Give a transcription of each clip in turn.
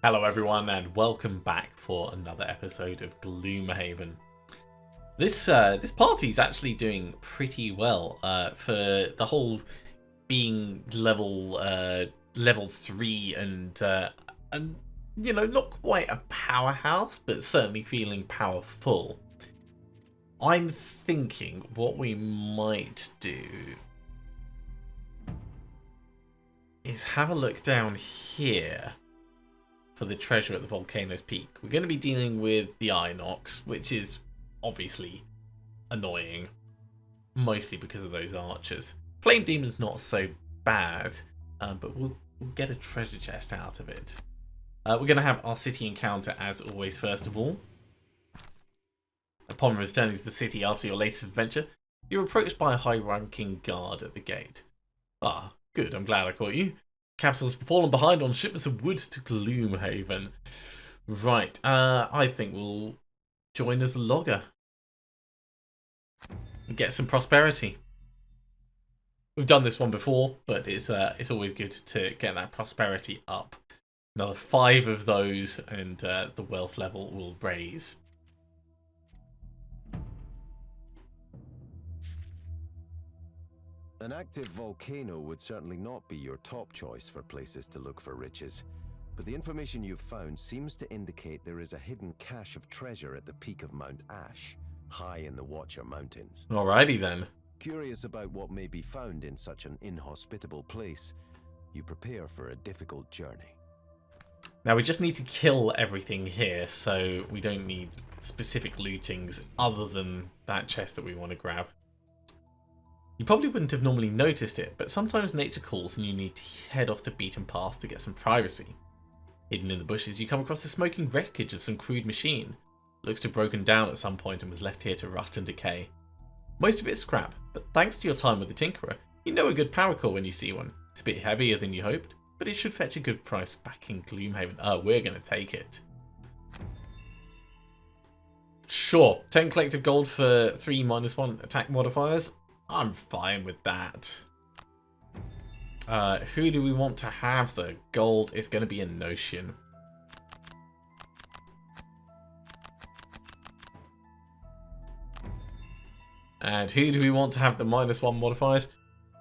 Hello everyone and welcome back for another episode of Gloomhaven. This party is actually doing pretty well for the whole being level 3 and you know, not quite a powerhouse but certainly feeling powerful. I'm thinking what we might do is have a look down here for the treasure at the volcano's peak. We're going to be dealing with the Inox, which is obviously annoying, mostly because of those archers. Flame Demon's not so bad, but we'll get a treasure chest out of it. We're going to have our city encounter as always first of all. Upon returning to the city after your latest adventure, you're approached by a high-ranking guard at the gate. Ah, good, I'm glad I caught you. Capital's fallen behind on shipments of wood to Gloomhaven. Right, I think we'll join as a logger and get some prosperity. We've done this one before, but it's always good to get that prosperity up. Another 5 of those, and the wealth level will raise. An active volcano would certainly not be your top choice for places to look for riches, but the information you've found seems to indicate there is a hidden cache of treasure at the peak of Mount Ash, high in the Watcher Mountains. Alrighty then. Curious about what may be found in such an inhospitable place, you prepare for a difficult journey. Now we just need to kill everything here, so we don't need specific lootings other than that chest that we want to grab. You probably wouldn't have normally noticed it, but sometimes nature calls and you need to head off the beaten path to get some privacy. Hidden in the bushes, you come across the smoking wreckage of some crude machine. Looks to have broken down at some point and was left here to rust and decay. Most of it is scrap, but thanks to your time with the Tinkerer, you know a good power core when you see one. It's a bit heavier than you hoped, but it should fetch a good price back in Gloomhaven. Oh, we're going to take it. Sure, 10 collective gold for 3 -1 attack modifiers. I'm fine with that. Who do we want to have the gold? It's going to be a Notion. And who do we want to have the -1 modifiers?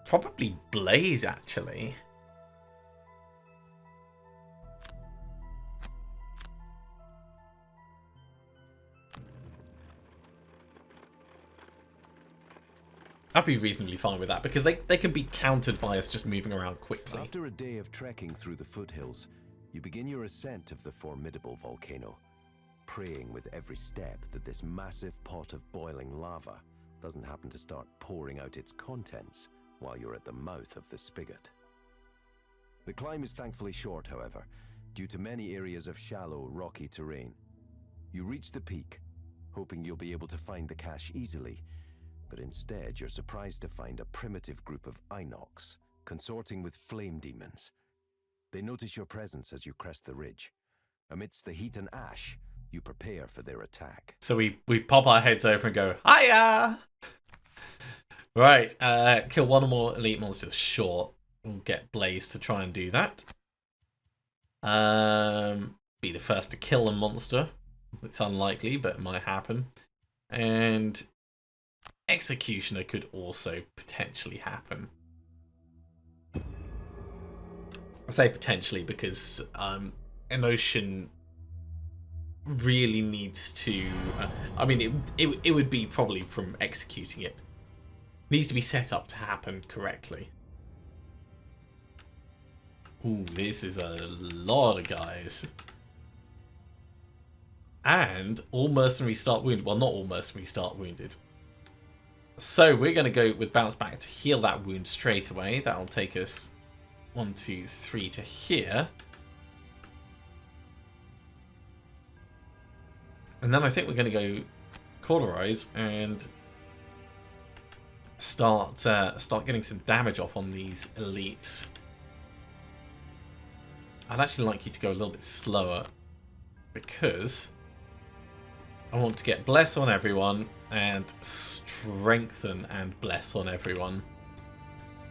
Probably Blaze, actually. I'd be reasonably fine with that, because they can be countered by us just moving around quickly. After a day of trekking through the foothills, you begin your ascent of the formidable volcano, praying with every step that this massive pot of boiling lava doesn't happen to start pouring out its contents while you're at the mouth of the spigot. The climb is thankfully short, however, due to many areas of shallow, rocky terrain. You reach the peak, hoping you'll be able to find the cache easily, but instead you're surprised to find a primitive group of Inox consorting with flame demons. They notice your presence as you crest the ridge. Amidst the heat and ash, you prepare for their attack. So we pop our heads over and go, hiya! Right, kill one or more elite monsters. Sure, we'll get Blaze to try and do that. Be the first to kill a monster. It's unlikely, but it might happen. And Executioner could also potentially happen. I say potentially because Emotion really needs to... I mean, it would be probably from executing it. Needs to be set up to happen correctly. Ooh, this is a lot of guys. And all mercenaries start wounded. Well, not all mercenaries start wounded. So we're going to go with bounce back to heal that wound straight away. That'll take us 1, 2, 3 to here. And then I think we're going to go cauterize and start getting some damage off on these elites. I'd actually like you to go a little bit slower because I want to get Bless on everyone and Strengthen and Bless on everyone.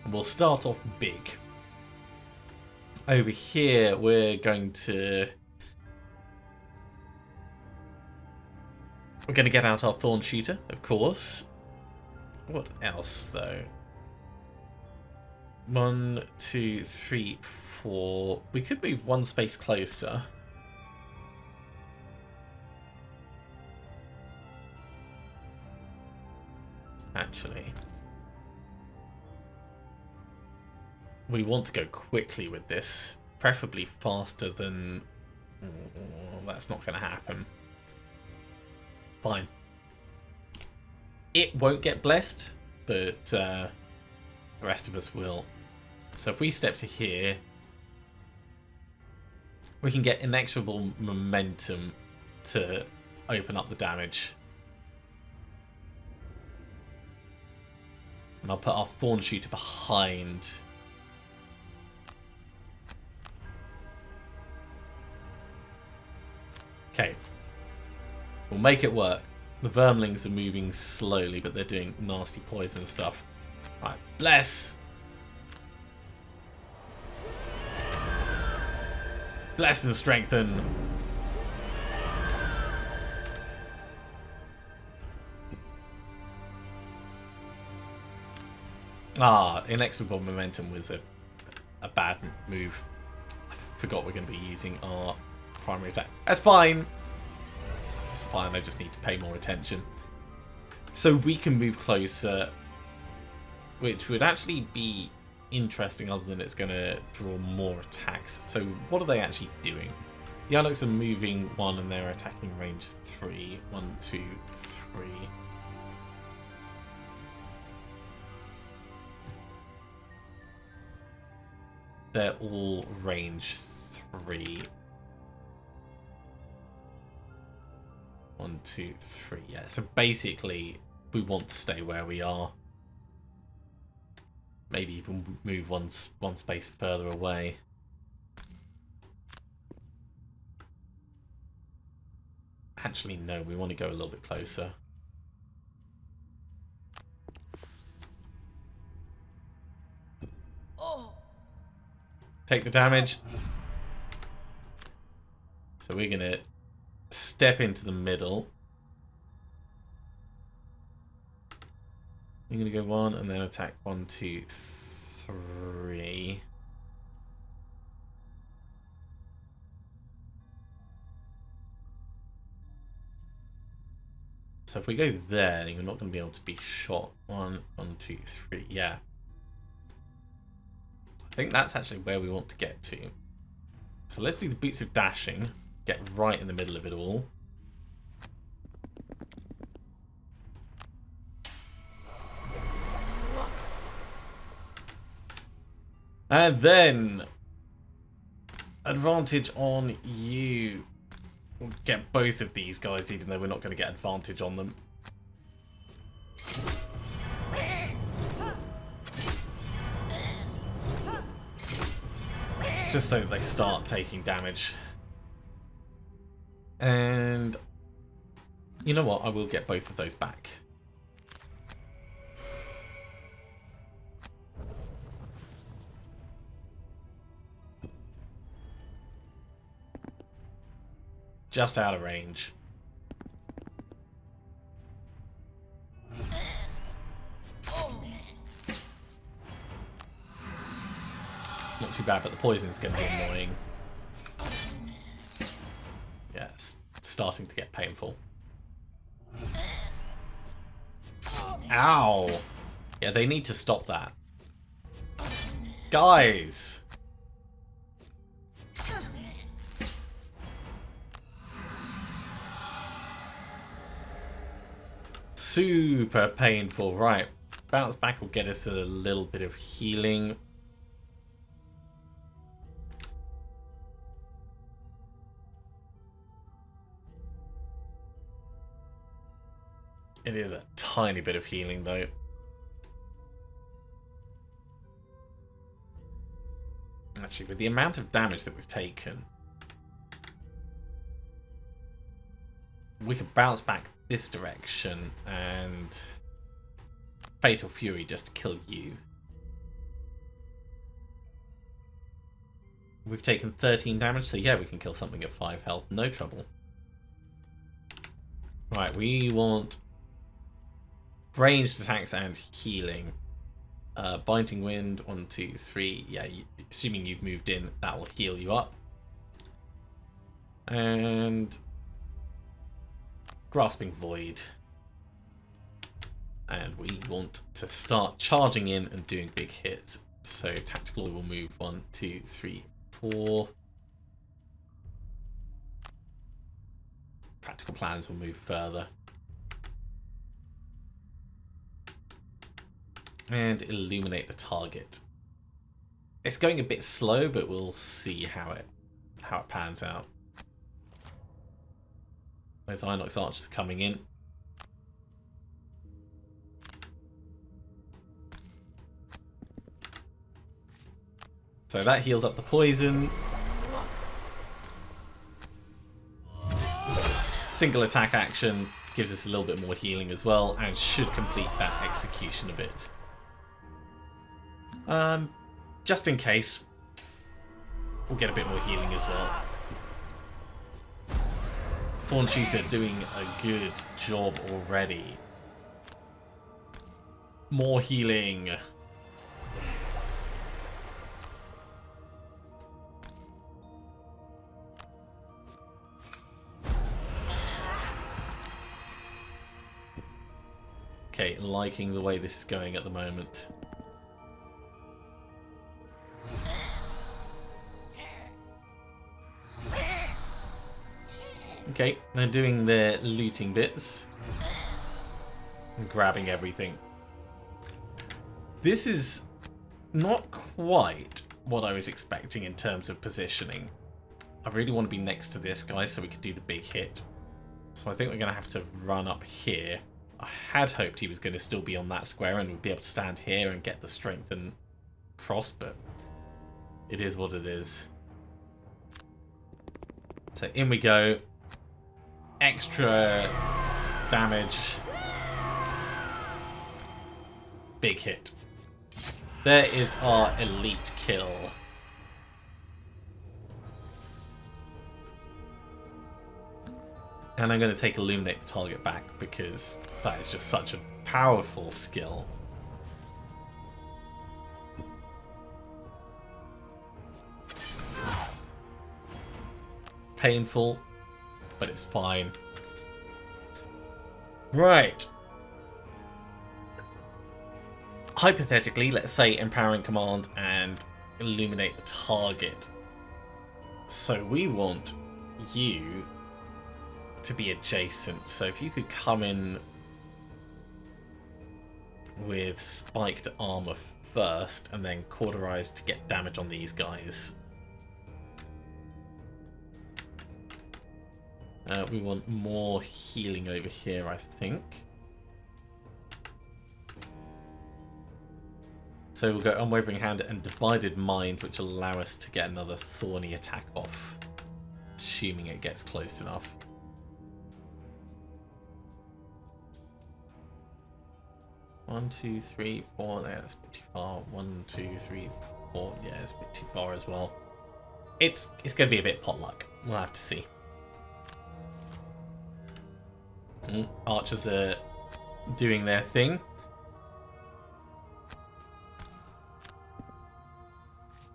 And we'll start off big. Over here, we're going to We're going to get out our Thorn Shooter, of course. What else, though? 1, 2, 3, 4. We could move one space closer. Actually, we want to go quickly with this, preferably faster than... that's not going to happen. Fine. It won't get blessed, but the rest of us will. So if we step to here, we can get inexorable momentum to open up the damage. And I'll put our Thorn Shooter behind. Okay. We'll make it work. The Vermlings are moving slowly, but they're doing nasty poison stuff. Right, bless! Bless and strengthen! Ah, inexorable momentum was a bad move. I forgot we're going to be using our primary attack. That's fine! It's fine, I just need to pay more attention. So we can move closer, which would actually be interesting other than it's going to draw more attacks. So what are they actually doing? The Unuks are moving 1 and they're attacking range 3. 1, 2, 3. They're all range 3. 1, 2, 3. Yeah, so basically we want to stay where we are. Maybe even move one space further away. Actually, no, we want to go a little bit closer. Take the damage. So we're going to step into the middle. You're going to go 1 and then attack 1, 2, 3. So if we go there, you're not going to be able to be shot. 1, 1, 2, 3. Yeah. I think that's actually where we want to get to. So let's do the Boots of Dashing. Get right in the middle of it all. And then advantage on you. We'll get both of these guys, even though we're not going to get advantage on them. Just so they start taking damage. And you know what? I will get both of those back. Just out of range. Not too bad, but the poison's going to be annoying. Yeah, it's starting to get painful. Ow! Yeah, they need to stop that. Guys! Super painful. Right. Bounce back will get us a little bit of healing. It is a tiny bit of healing, though. Actually, with the amount of damage that we've taken, we could bounce back this direction and Fatal Fury just to kill you. We've taken 13 damage, so yeah, we can kill something at 5 health, no trouble. Right, we want ranged attacks and healing. Binding Wind, 1, 2, 3. Yeah, assuming you've moved in, that will heal you up. And Grasping Void. And we want to start charging in and doing big hits. So Tactical will move 1, 2, 3, 4. Practical Plans will move further. And Illuminate the target. It's going a bit slow, but we'll see how it pans out. Those Inox archers coming in. So that heals up the poison. Single attack action gives us a little bit more healing as well, and should complete that execution a bit. Just in case, we'll get a bit more healing as well. Thorn Shooter doing a good job already. More healing. Okay, liking the way this is going at the moment. Okay, they're doing their looting bits. And grabbing everything. This is not quite what I was expecting in terms of positioning. I really want to be next to this guy so we could do the big hit. So I think we're going to have to run up here. I had hoped he was going to still be on that square and we'd be able to stand here and get the strength and cross, but it is what it is. So in we go. Extra damage. Big hit. There is our elite kill. And I'm going to take Illuminate the target back because that is just such a powerful skill. Painful, but it's fine. Right. Hypothetically, let's say Empowering Command and Illuminate the target. So we want you to be adjacent. So if you could come in with spiked armor first and then cauterized to get damage on these guys. We want more healing over here, I think. So we'll go Unwavering Hand and Divided Mind, which will allow us to get another thorny attack off, assuming it gets close enough. One, two, three, four. Yeah, that's a bit too far. 1, 2, 3, 4. Yeah, it's a bit too far as well. It's going to be a bit potluck. We'll have to see. Archers are doing their thing.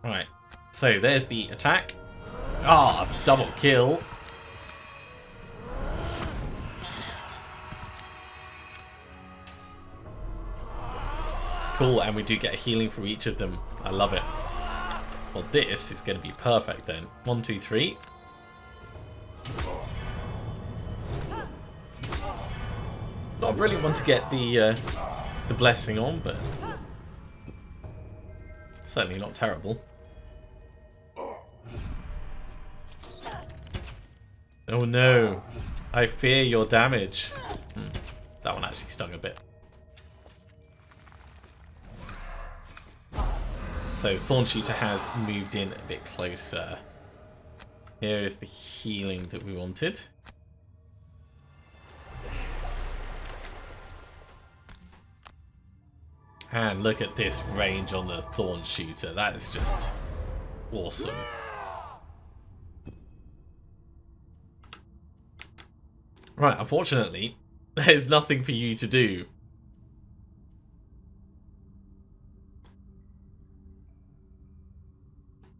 Right, so there's the attack. Ah, double kill. Cool, and we do get a healing for each of them. I love it. Well, this is going to be perfect then. 1, 2, 3. Not really want to get the blessing on, but certainly not terrible. Oh no, I fear your damage. That one actually stung a bit. So Thorn Shooter has moved in a bit closer. Here is the healing that we wanted. And look at this range on the Thorn Shooter. That is just awesome. Right, unfortunately, there's nothing for you to do.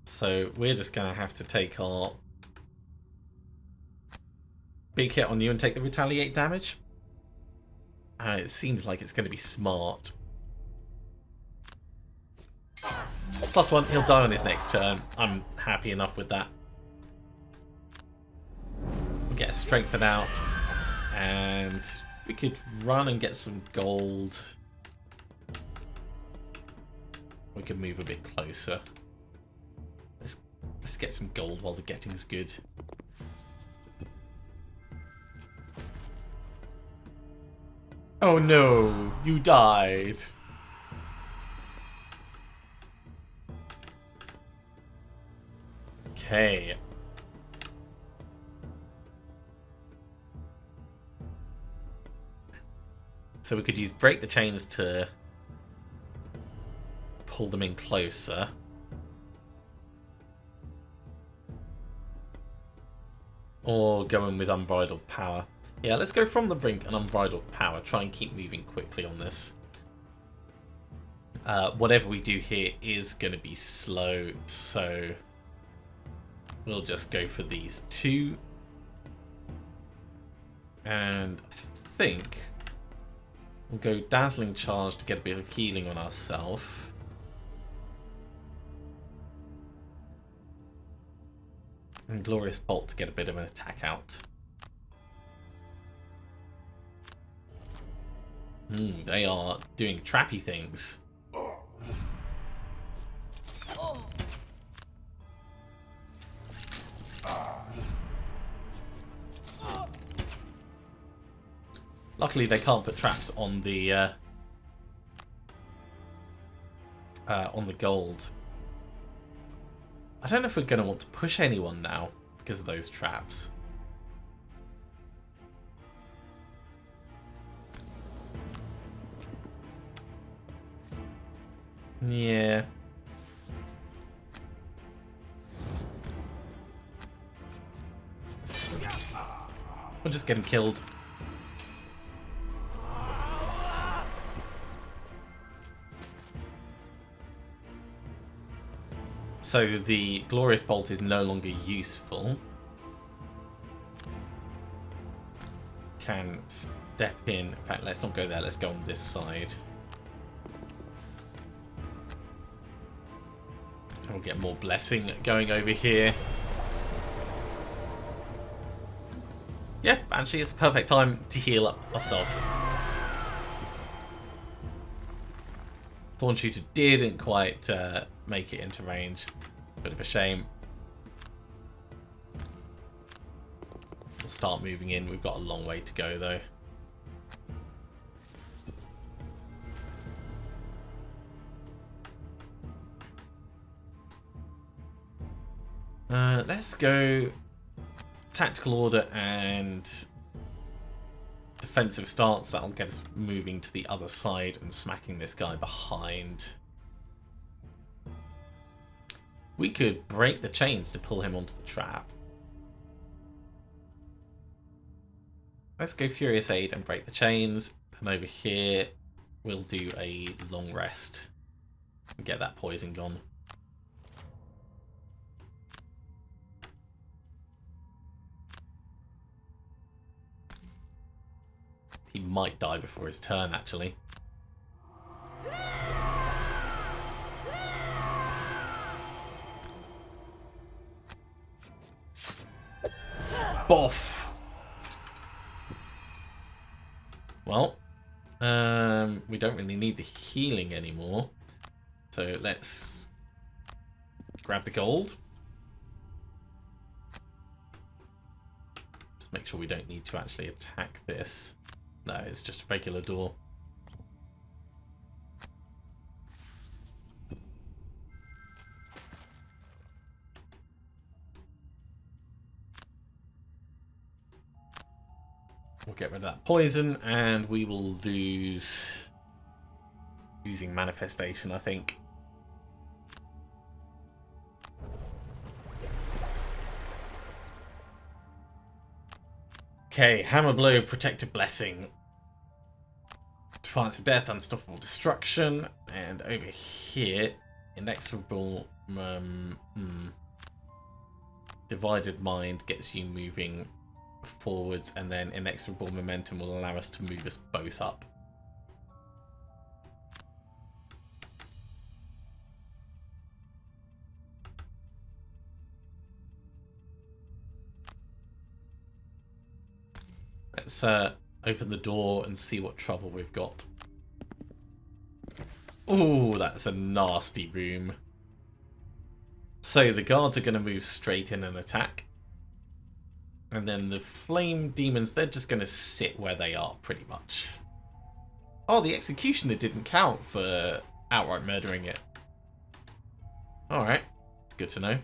So we're just going to have to take our big hit on you and take the retaliate damage. It seems like it's going to be smart. +1, he'll die on his next turn. I'm happy enough with that. We'll get a strengthen out. And we could run and get some gold. We could move a bit closer. Let's get some gold while the getting's good. Oh no, you died. Okay. So we could use break the chains to pull them in closer. Or go in with unbridled power. Yeah, let's go from the brink and unbridled power. Try and keep moving quickly on this. Whatever we do here is going to be slow, so we'll just go for these two. And I think we'll go Dazzling Charge to get a bit of healing on ourselves. And Glorious Bolt to get a bit of an attack out. They are doing trappy things. Luckily, they can't put traps on the gold. I don't know if we're going to want to push anyone now because of those traps. Yeah. We'll just get him killed. So the Glorious Bolt is no longer useful. Can step in. In fact, let's not go there. Let's go on this side. And we'll get more blessing going over here. Yeah, actually, it's a perfect time to heal up ourselves. Thorn Shooter didn't quite make it into range. Bit of a shame. We'll start moving in. We've got a long way to go, though. Let's go tactical order and defensive stance. That'll get us moving to the other side and smacking this guy behind. We could break the chains to pull him onto the trap. Let's go Furious Aid and break the chains. And over here, we'll do a long rest and get that poison gone. He might die before his turn, actually. Boff! Well, we don't really need the healing anymore. So let's grab the gold. Just make sure we don't need to actually attack this. No, it's just a regular door. We'll get rid of that poison and we will lose using manifestation, I think. Okay, Hammer Blow, Protective Blessing. Defiance of Death, Unstoppable Destruction. And over here, Inexorable... Divided Mind gets you moving forwards, and then Inexorable Momentum will allow us to move us both up. Let's open the door and see what trouble we've got. Oh, that's a nasty room. So the guards are going to move straight in and attack. And then the flame demons, they're just going to sit where they are, pretty much. Oh, the executioner didn't count for outright murdering it. Alright, it's good to know.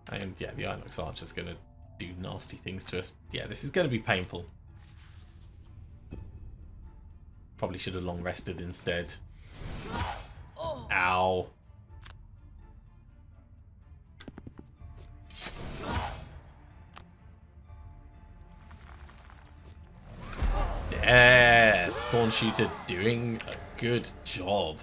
And yeah, the Inox Archer's going to do nasty things to us. Yeah, this is going to be painful. Probably should have long rested instead. Ow. Yeah, Thorn Shooter doing a good job.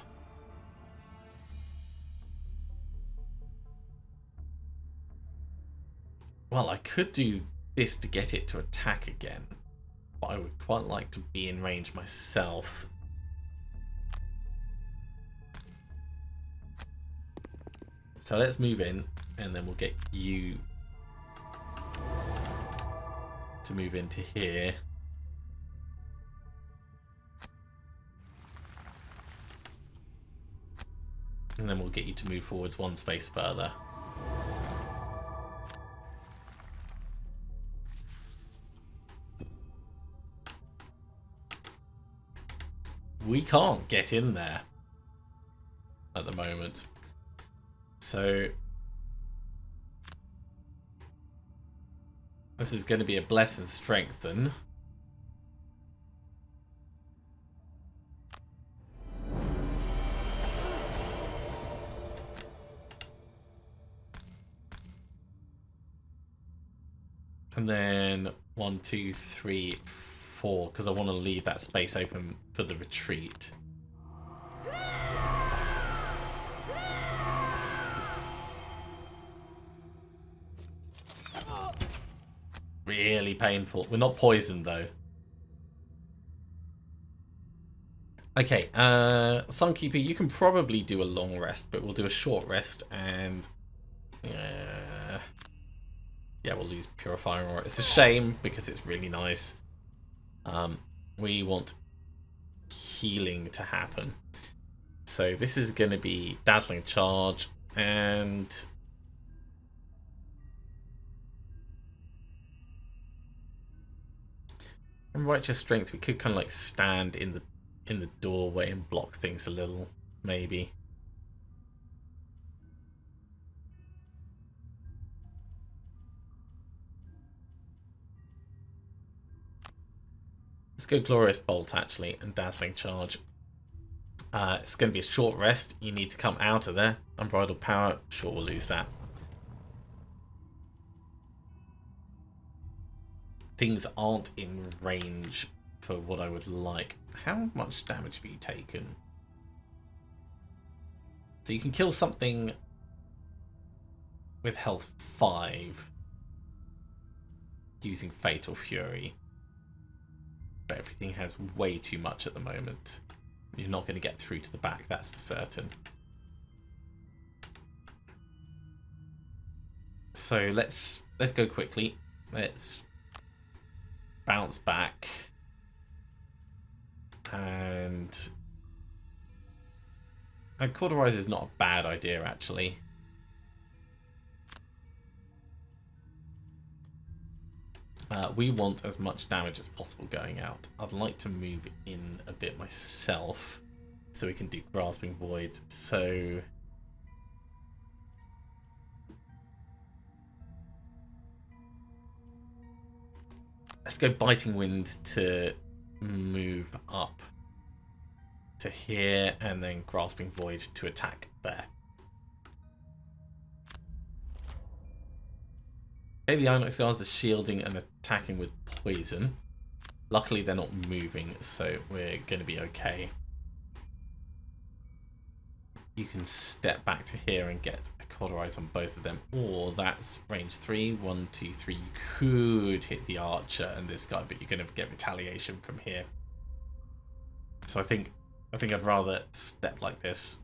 Well, I could do this to get it to attack again, but I would quite like to be in range myself. So let's move in, and then we'll get you to move into here. And then we'll get you to move forwards one space further. We can't get in there at the moment. So this is going to be a bless and strengthen. And then 1, 2, 3, 4, because I want to leave that space open for the retreat. Really painful. We're not poisoned though. Okay, Sunkeeper, you can probably do a long rest, but we'll do a short rest, and yeah, we'll lose Purifying Aura. It's a shame because it's really nice. We want healing to happen. So this is going to be Dazzling Charge and Righteous Strength. We could kind of like stand in the doorway and block things a little, maybe. Let's go Glorious Bolt, actually, and Dazzling Charge. It's going to be a short rest. You need to come out of there. Unbridled Power, sure, we'll lose that. Things aren't in range for what I would like. How much damage have you taken? So you can kill something with health 5 using Fatal Fury. But everything has way too much at the moment. You're not going to get through to the back, that's for certain. So let's go quickly. Let's bounce back. And Cauterize is not a bad idea, actually. We want as much damage as possible going out. I'd like to move in a bit myself so we can do Grasping Void. So let's go Biting Wind to move up to here, and then Grasping Void to attack there. Okay, the Inox guards are shielding and attacking with poison. Luckily, they're not moving, so we're going to be okay. You can step back to here and get a cauterize on both of them. Or that's range 3. 1, 2, 3. You could hit the archer and this guy, but you're going to get retaliation from here. So I think I'd rather step like this.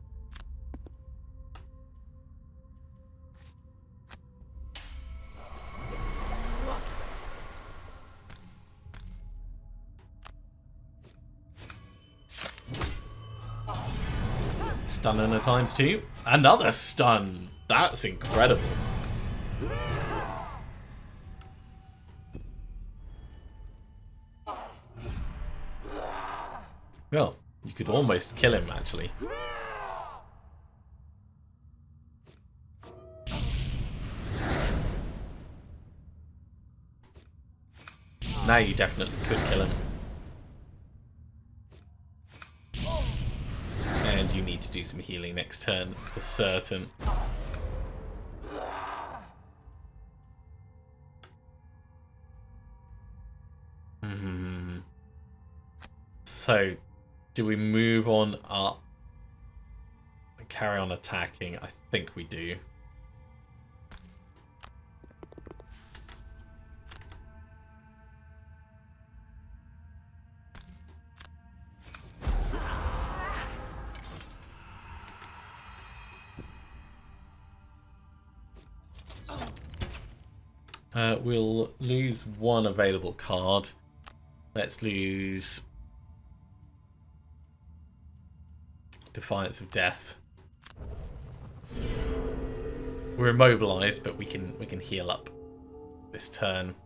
Stun and a ×2. Another stun! That's incredible. Well, you could almost kill him, actually. Now you definitely could kill him. And you need to do some healing next turn, for certain. So, do we move on up and carry on attacking? I think we do. We'll lose one available card. Let's lose Defiance of Death. We're immobilized, but we can heal up this turn.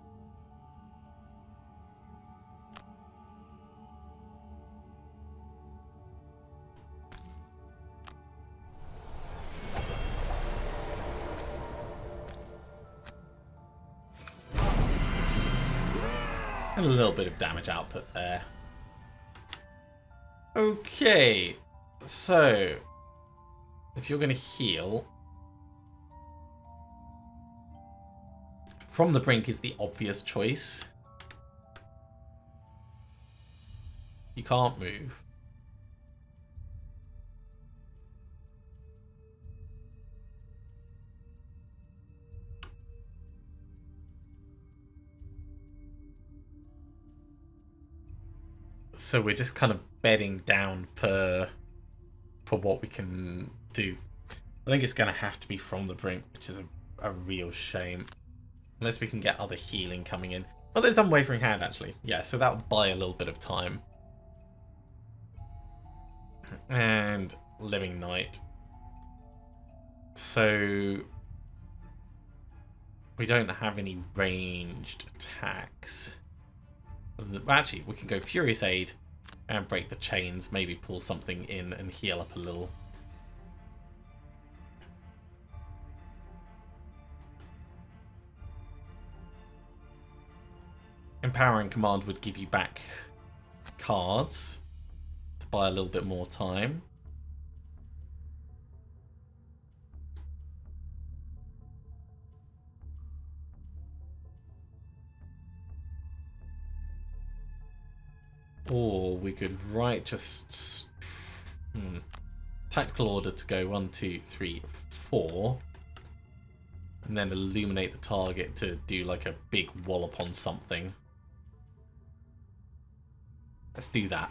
And a little bit of damage output there. Okay, so if you're going to heal, From the Brink is the obvious choice. You can't move. So we're just kind of bedding down for what we can do. I think it's going to have to be From the Brink, which is a real shame. Unless we can get other healing coming in. Well, there's Unwavering Hand, actually. Yeah, so that'll buy a little bit of time. And Living Night. So we don't have any ranged attacks. Actually, we can go Furious Aid and break the chains, maybe pull something in and heal up a little. Empowering Command would give you back cards to buy a little bit more time. Or we could write just tactical order to go 1, 2, 3, 4, and then illuminate the target to do like a big wallop on something. Let's do that.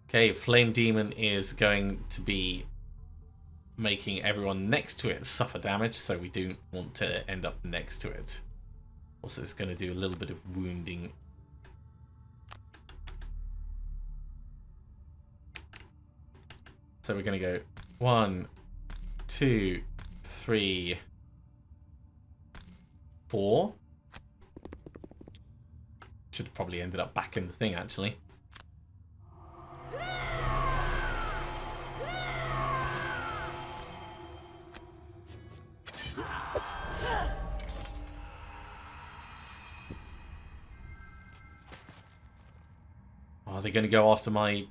Okay, Flame Demon is going to be making everyone next to it suffer damage, so we don't want to end up next to it. Also, it's going to do a little bit of wounding. So we're going to go 1, 2, 3, 4. Should have probably ended up back in the thing, actually. Are they going to go after my...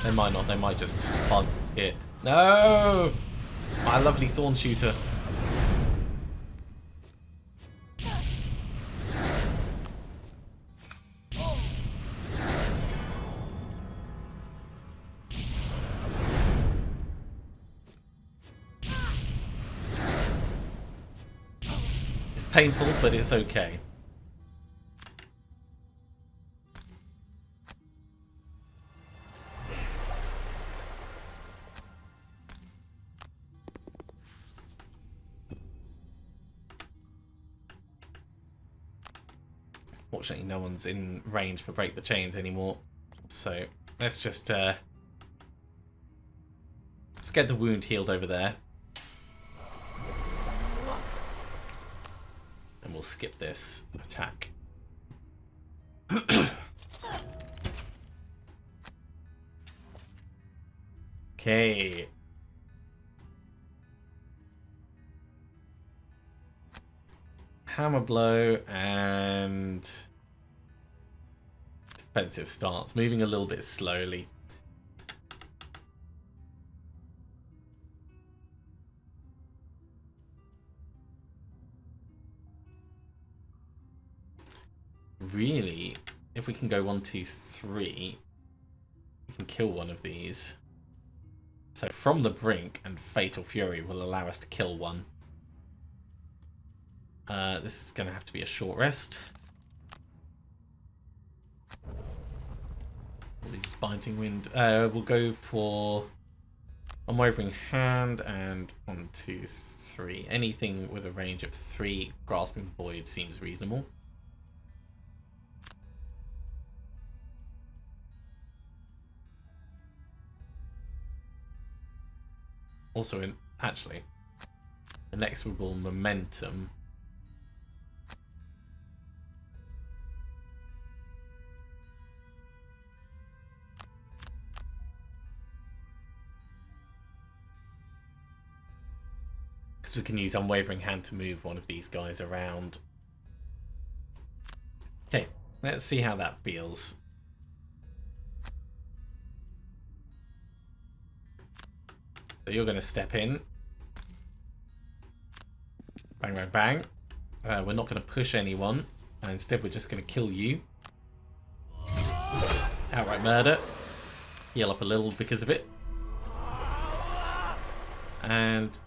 They might not. They might just bug it. No! My lovely thorn shooter. It's painful, but it's okay. Fortunately, no one's in range for break the chains anymore. So let's just let's get the wound healed over there. And we'll skip this attack. Okay. Hammer blow and defensive stance, moving a little bit slowly. Really, if we can go 1, 2, 3, we can kill one of these. So from the brink and Fatal Fury will allow us to kill one. This is going to have to be a short rest. All these Binding Wind. We'll go for Unwavering Hand and 1, 2, 3. Anything with a range of 3. Grasping Void seems reasonable. Also, actually, Inexorable Momentum. Because we can use Unwavering Hand to move one of these guys around. Okay, let's see how that feels. So you're going to step in. Bang, bang, bang. We're not going to push anyone. And instead we're just going to kill you. Outright murder. Heal up a little because of it. And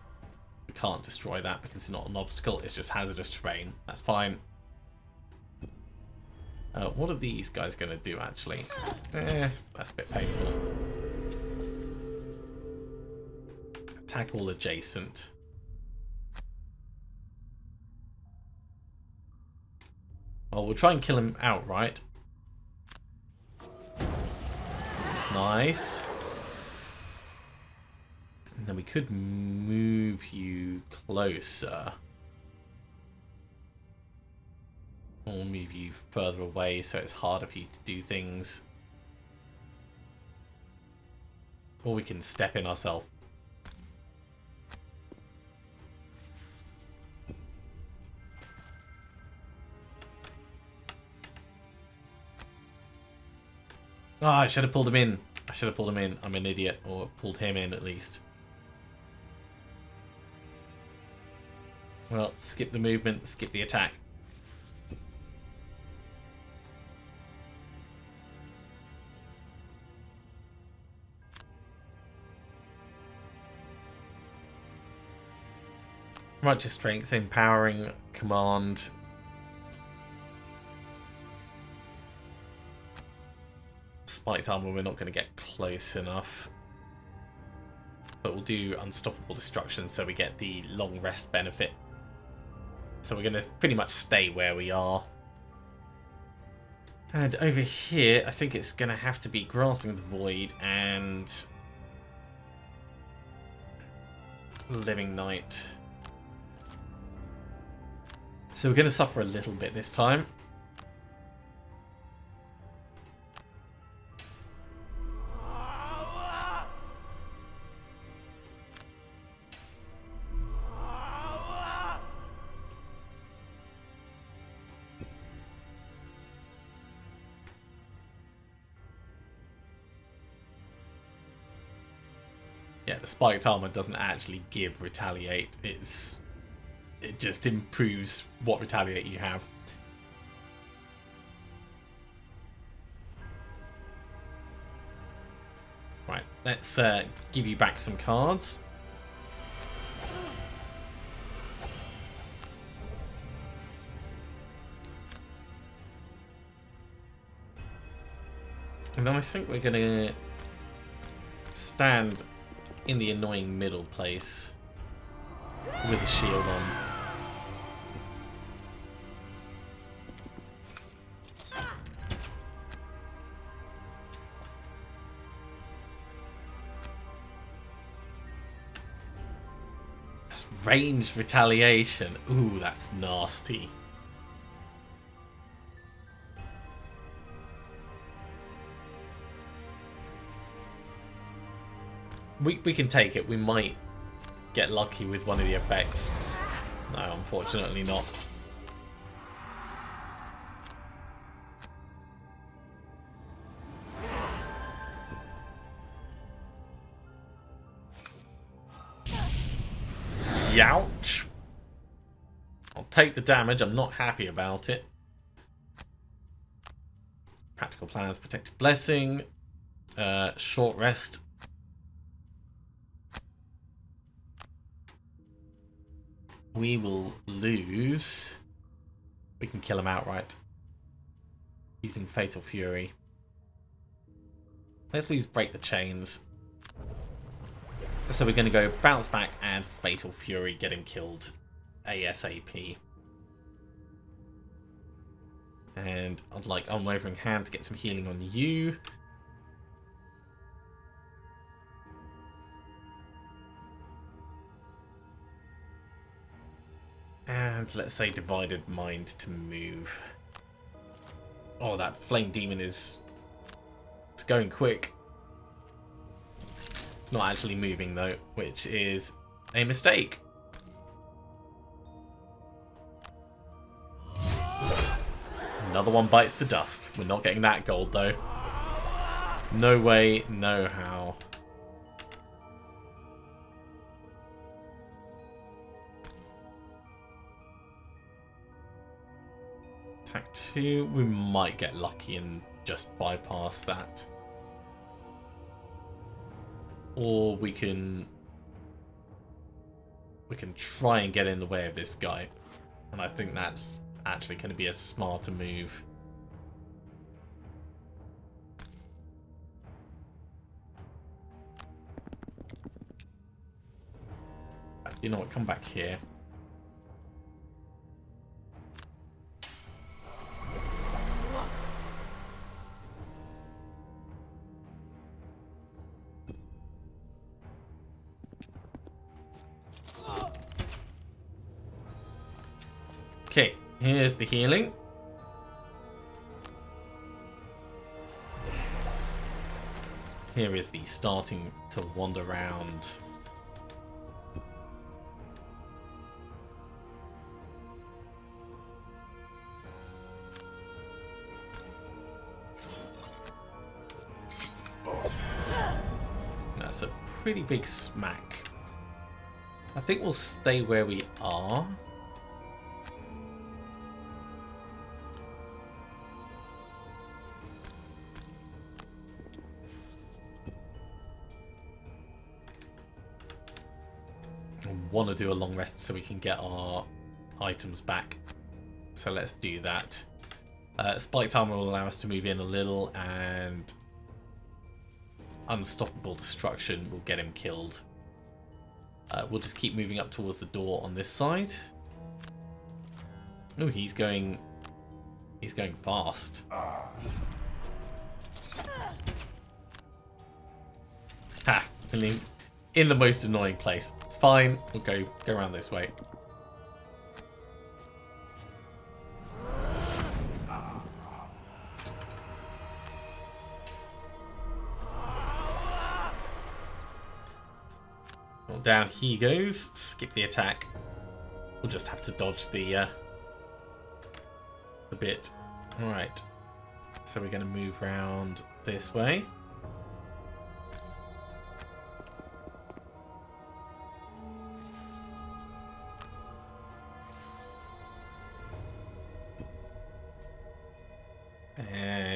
we can't destroy that because it's not an obstacle. It's just hazardous terrain. That's fine. What are these guys going to do actually? That's a bit painful. Attack all adjacent. Oh, we'll try and kill him outright. Nice. And then we could move you closer. Or move you further away so it's harder for you to do things. Or we can step in ourselves. Oh, I should have pulled him in. I should have pulled him in. I'm an idiot. Or pulled him in at least. Well, skip the movement, skip the attack. Righteous Strength, Empowering Command. Spiked Armor, we're not going to get close enough. But we'll do Unstoppable Destruction so we get the long rest benefit. So we're going to pretty much stay where we are. And over here, I think it's going to have to be Grasping the Void and Living Night. So we're going to suffer a little bit this time. Yeah, the spiked armor doesn't actually give retaliate. It just improves what retaliate you have. Right, let's give you back some cards. And then I think we're going to stand in the annoying middle place with the shield on. That's ranged retaliation. Ooh, that's nasty. We can take it. We might get lucky with one of the effects. No, unfortunately not. Youch. I'll take the damage. I'm not happy about it. Practical plans, protective blessing, short rest. We will lose. We can kill him outright using Fatal Fury. Let's lose Break the Chains. So we're going to go Bounce Back and Fatal Fury, get him killed ASAP. And I'd like Unwavering Hand to get some healing on you. And let's say Divided Mind to move. Oh, that Flame Demon it's going quick. It's not actually moving though, which is a mistake. Another one bites the dust. We're not getting that gold though. No way, no how. Attack 2, we might get lucky and just bypass that. Or we can try and get in the way of this guy. And I think that's actually going to be a smarter move. You know what, come back here. Okay, here's the healing. Here is the starting to wander around. That's a pretty big smack. I think we'll stay where we are. Want to do a long rest so we can get our items back, so let's do that. Spiked armor will allow us to move in a little, and unstoppable destruction will get him killed. We'll just keep moving up towards the door on this side. Oh, he's going fast. Ha! In the most annoying place. It's fine. We'll go around this way. Well, down he goes. Skip the attack. We'll just have to dodge the bit. All right. So we're going to move around this way.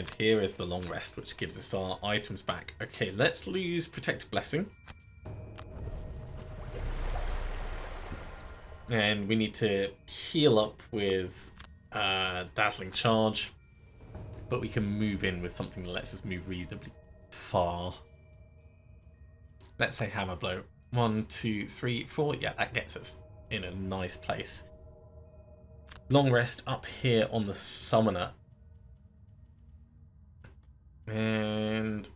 And here is the long rest, which gives us our items back. Okay, let's lose Protective Blessing. And we need to heal up with Dazzling Charge. But we can move in with something that lets us move reasonably far. Let's say Hammer Blow. 1, 2, 3, 4. Yeah, that gets us in a nice place. Long rest up here on the Summoner. And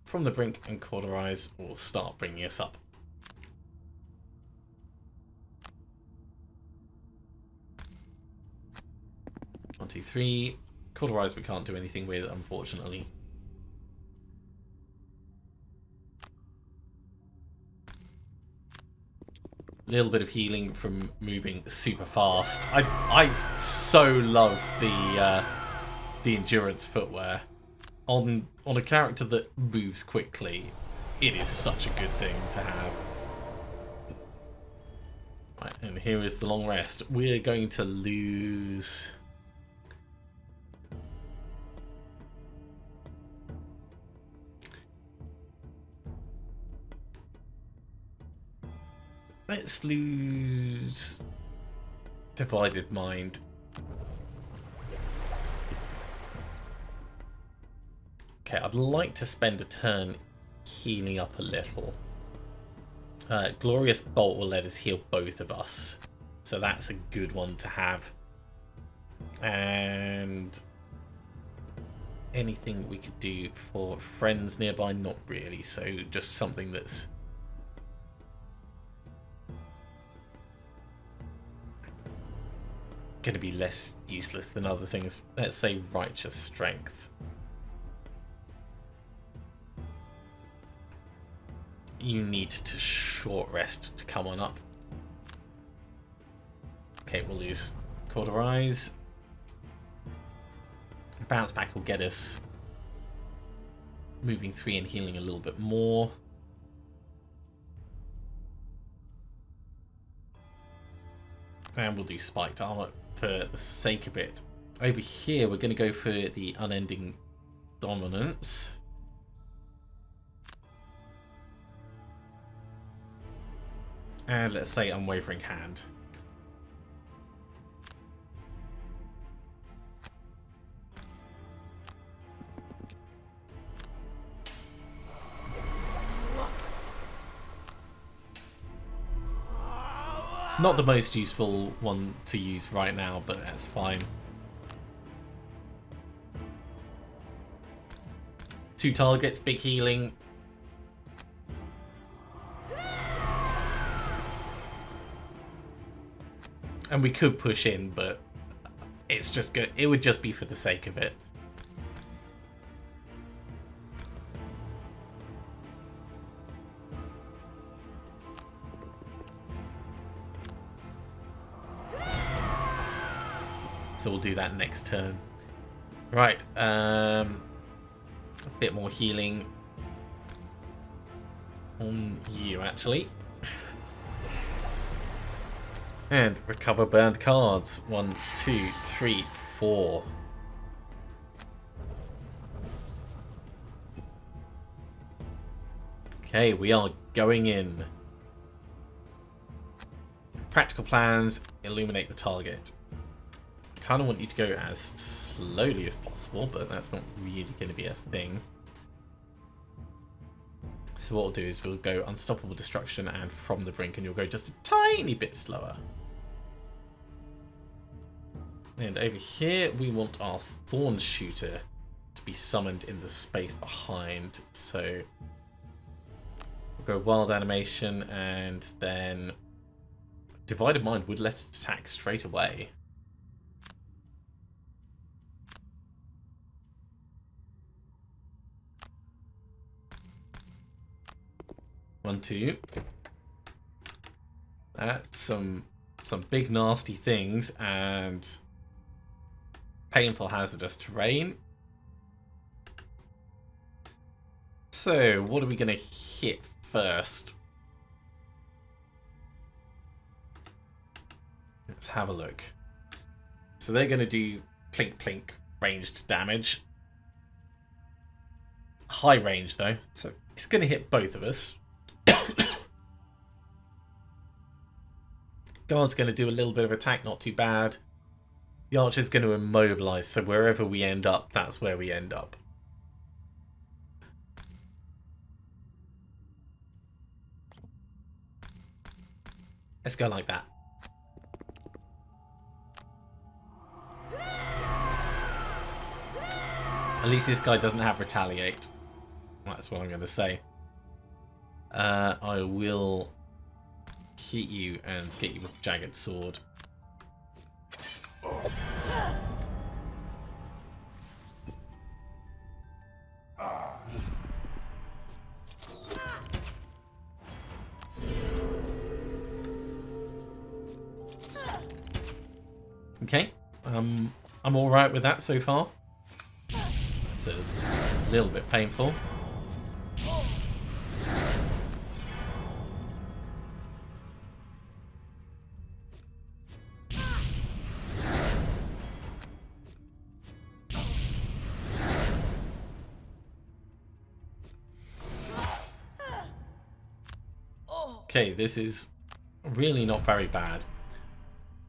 from the brink and Cauterize will start bringing us up. One, two, three. Cauterize we can't do anything with, unfortunately. A little bit of healing from moving super fast. I so love the endurance footwear on a character that moves quickly. It is such a good thing to have. Right, and here is the long rest. We're going to lose. Let's lose Divided Mind. Okay, I'd like to spend a turn healing up a little. Glorious Bolt will let us heal both of us. So that's a good one to have. And anything we could do for friends nearby? Not really. So just something that's going to be less useless than other things. Let's say Righteous Strength. You need to short rest to come on up. Okay, we'll lose Cauterize. Bounce back will get us moving 3 and healing a little bit more. And we'll do Spiked Armor for the sake of it. Over here, we're going to go for the Unending Dominance. And let's say Unwavering Hand. Not the most useful one to use right now, but that's fine. 2 targets, big healing. And we could push in, but it's just good. It would just be for the sake of it. So we'll do that next turn. Right, a bit more healing on you, actually. And recover burned cards. 1, 2, 3, 4. Okay, we are going in. Practical plans, illuminate the target. I kind of want you to go as slowly as possible, but that's not really going to be a thing. So what we'll do is we'll go Unstoppable Destruction and From the Brink, and you'll go just a tiny bit slower. And over here we want our Thorn Shooter to be summoned in the space behind. So we'll go Wild Animation, and then Divided Mind would let it attack straight away. One, two. That's some big nasty things and painful hazardous terrain. So what are we going to hit first? Let's have a look. So they're going to do plink plink ranged damage. High range though, so it's going to hit both of us. Guard's going to do a little bit of attack, not too bad. The archer's going to immobilize, so wherever we end up, that's where we end up. Let's go like that. At least this guy doesn't have retaliate. That's what I'm going to say. I will hit you and get you with jagged sword. Okay, I'm all right with that so far. It's a little bit painful. Okay, this is really not very bad.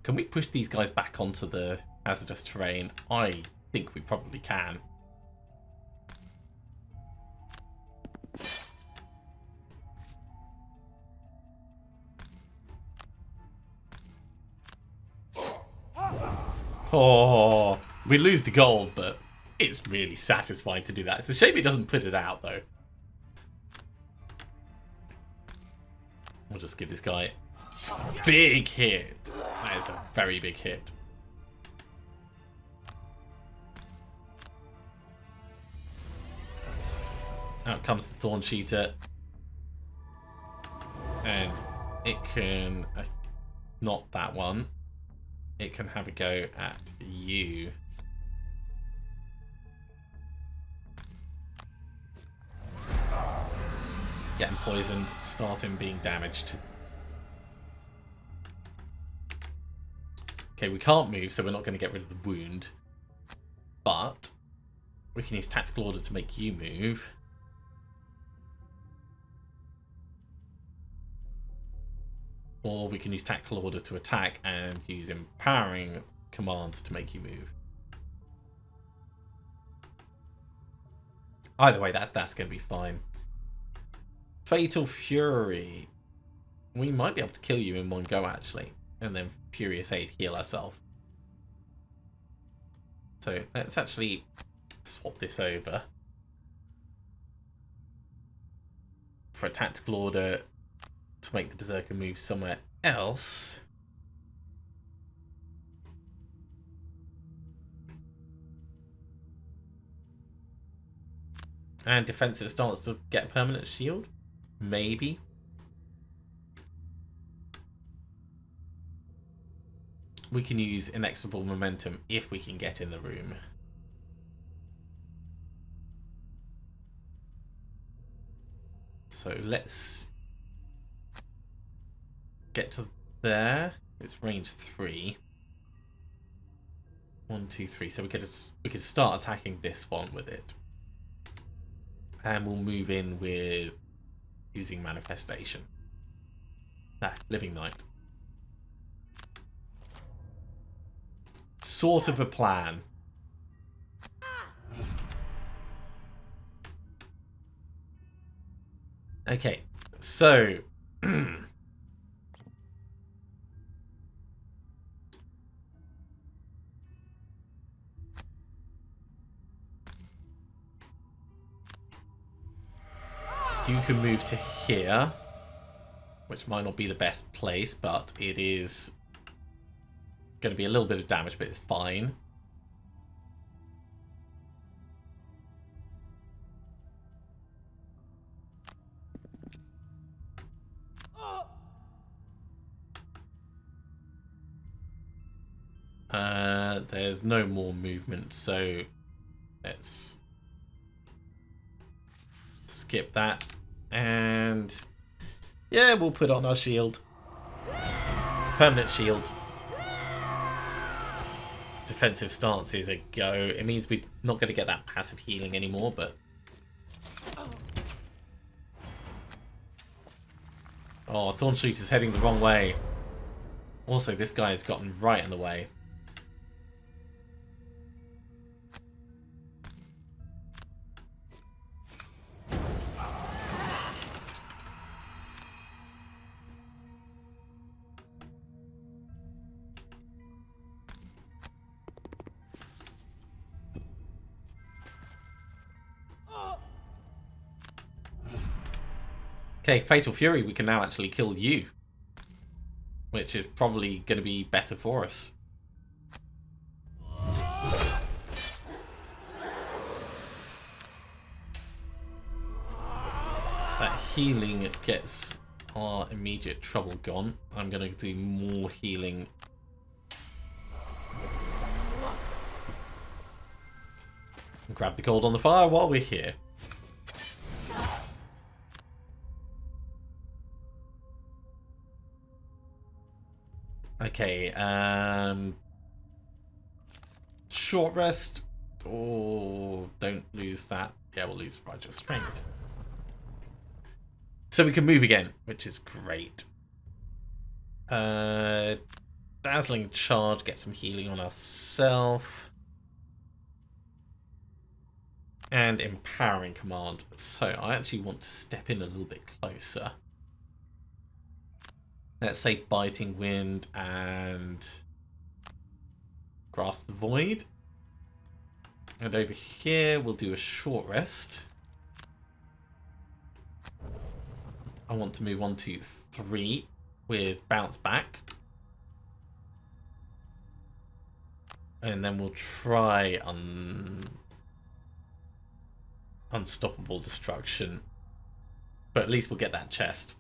Can we push these guys back onto the hazardous terrain? I think we probably can. Oh, we lose the gold, but it's really satisfying to do that. It's a shame it doesn't put it out, though. We'll just give this guy a big hit. That is a very big hit. Out comes the Thorn Shooter. And it can... not that one. It can have a go at you. Getting poisoned, starting being damaged. Okay, we can't move, so we're not going to get rid of the wound. But we can use Tactical Order to make you move. Or we can use Tactical Order to attack and use Empowering Commands to make you move. Either way, that's going to be fine. Fatal Fury. We might be able to kill you in one go, actually. And then Furious Aid heal ourselves. So let's actually swap this over. For a Tactical Order to make the Berserker move somewhere else. And defensive starts to get a permanent shield. Maybe. We can use Inexorable Momentum if we can get in the room. So let's get to there. It's range 3. 1, 2, 3. So we could start attacking this one with it. And we'll move in with using Manifestation. Living Night. Sort of a plan. Okay, so you can move to here, which might not be the best place, but it is going to be a little bit of damage, but it's fine. There's no more movement, so let's skip that. And yeah, we'll put on our shield. Permanent shield. defensive stances a go. It means we're not going to get that passive healing anymore, but... Oh, Thorn Shooter's heading the wrong way. Also, this guy has gotten right in the way. Okay, Fatal Fury, we can now actually kill you. Which is probably going to be better for us. That healing gets our immediate trouble gone. I'm going to do more healing. Grab the gold on the fire while we're here. Okay, short rest. Oh, don't lose that. Yeah, we'll lose Righteous Strength. So we can move again, which is great. Dazzling Charge, get some healing on ourselves. And Empowering Command. So I actually want to step in a little bit closer. Let's say Biting Wind and Grasp the Void. And over here we'll do a short rest. I want to move on to 3 with Bounce Back. And then we'll try Unstoppable Destruction. But at least we'll get that chest.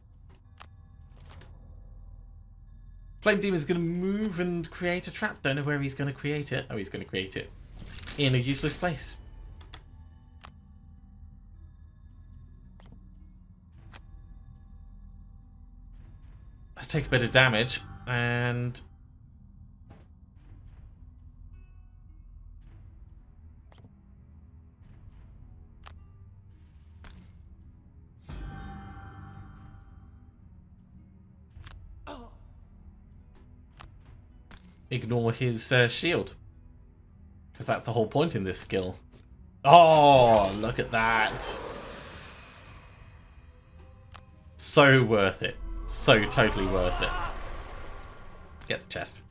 Flame Demon's going to move and create a trap. Don't know where he's going to create it. Oh, he's going to create it in a useless place. Let's take a bit of damage and... ignore his shield. Because that's the whole point in this skill. Oh, look at that. So worth it. So totally worth it. Get the chest.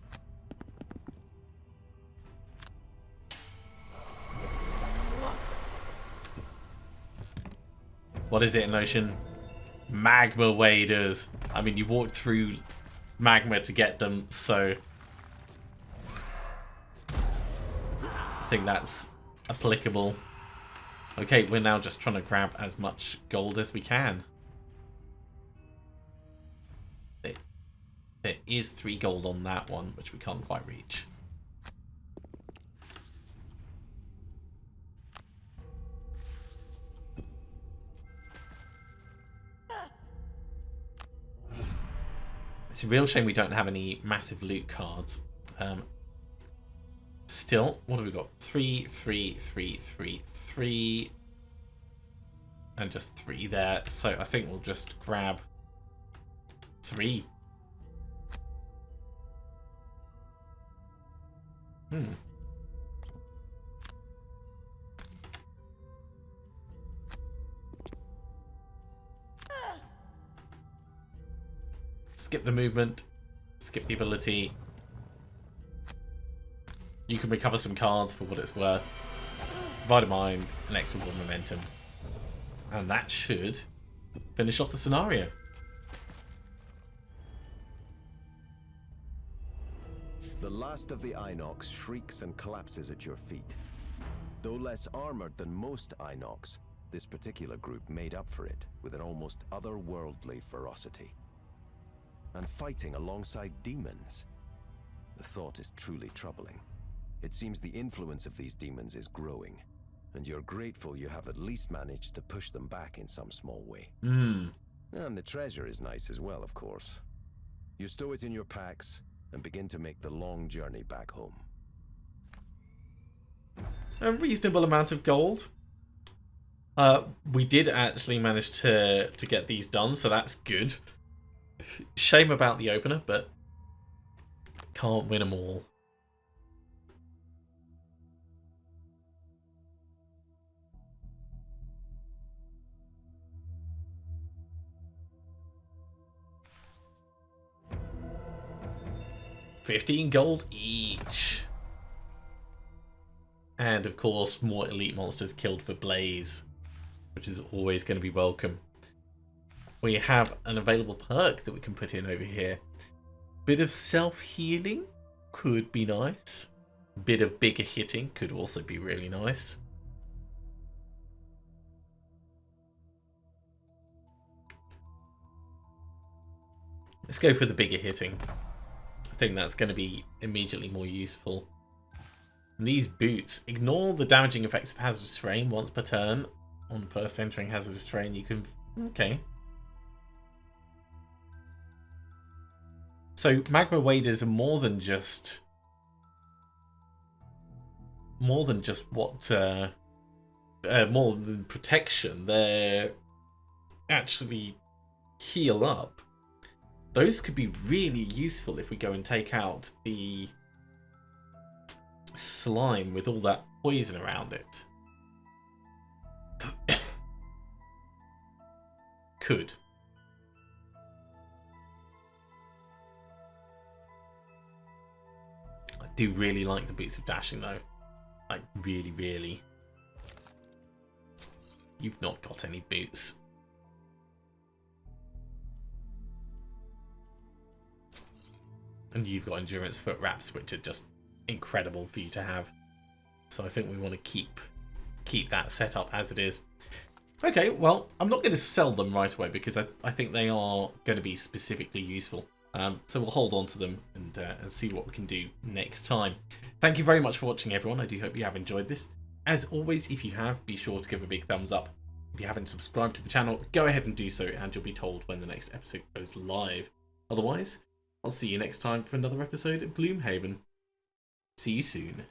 What is it in Ocean? Magma waders. I mean, you walked through magma to get them, so... I think that's applicable. Okay, we're now just trying to grab as much gold as we can. There is 3 gold on that one, which we can't quite reach. It's a real shame we don't have any massive loot cards. Still, what have we got? 3, 3, 3, 3, 3. And just 3 there. So I think we'll just grab 3. Skip the movement. Skip the ability. You can recover some cards for what it's worth. Divided Mind, an extra 1 momentum. And that should finish off the scenario. The last of the Inox shrieks and collapses at your feet. Though less armored than most Inox, this particular group made up for it with an almost otherworldly ferocity. And fighting alongside demons. The thought is truly troubling. It seems the influence of these demons is growing, and you're grateful you have at least managed to push them back in some small way. And the treasure is nice as well, of course. You stow it in your packs and begin to make the long journey back home. a reasonable amount of gold. We did actually manage to get these done, so that's good. Shame about the opener, but can't win them all. $15 gold each. And of course, more elite monsters killed for Blaze, which is always going to be welcome. We have an available perk that we can put in over here. Bit of self-healing could be nice. Bit of bigger hitting could also be really nice. Let's go for the bigger hitting. I think that's going to be immediately more useful. And these boots, ignore the damaging effects of hazardous terrain once per turn. On first entering hazardous terrain, you can... Okay. So Magma waders are more than just what more than protection. They're actually heal up. Those could be really useful if we go and take out the slime with all that poison around it. Could. I do really like the boots of dashing though. Like really, really. You've not got any boots. And you've got endurance foot wraps, which are just incredible for you to have. So I think we want to keep that set up as it is. Okay, well, I'm not going to sell them right away because I think they are going to be specifically useful. So we'll hold on to them and see what we can do next time. Thank you very much for watching, everyone. I do hope you have enjoyed this. As always, if you have, be sure to give a big thumbs up. If you haven't subscribed to the channel, go ahead and do so, and you'll be told when the next episode goes live. Otherwise, I'll see you next time for another episode of Gloomhaven. See you soon.